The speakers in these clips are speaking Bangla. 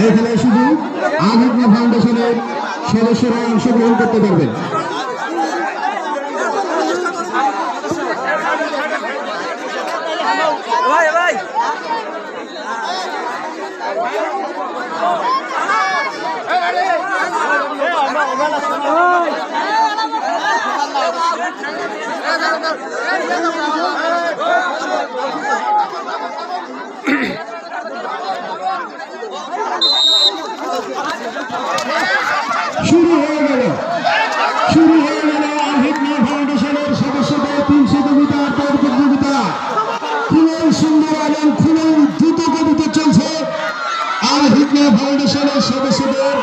এখানে শুধু আভিজ্ঞ ফাউন্ডেশনের সদস্যরা অংশগ্রহণ করতে পারবেন। শুরু হয়ে গেল আভিজ্ঞ ফাউন্ডেশনের সদস্যদের 300 মিটার দৌড় প্রতিযোগিতা খুবই সুন্দর এবং খুবই দ্রুত গতিতে চলছে। আভিজ্ঞ ফাউন্ডেশনের সদস্যদের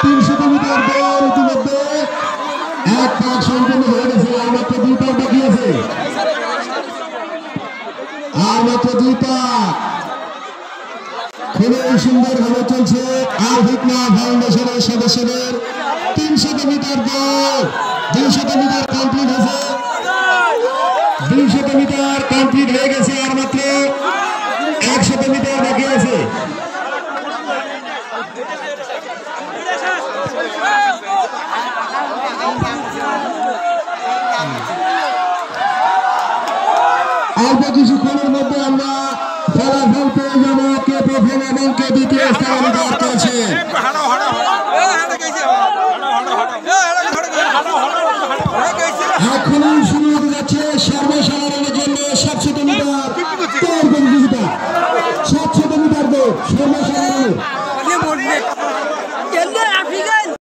300 মিটার দৌড় ইতিমধ্যে এক পাক সম্পন্ন হয়ে গেছে। আর মাত্র 2 পাক বাকি আছে, আর মাত্র 2 পাক। খুবই সুন্দর ভাবে চলছে আভিজ্ঞ ফাউন্ডেশনের সদস্যদের 300 মিটার দৌড়। 200 মিটার কমপ্লিট হয়েছে, 200 মিটার কমপ্লিট হয়ে গেছে, আর মাত্র 100 মিটার বাকি আছে। অল্প কিছুক্ষণের মধ্যে আমরা ফলাফল পেয়ে যাবো কে প্রথম এবং কে দ্বিতীয় স্থান অধিকার করেছে। এখন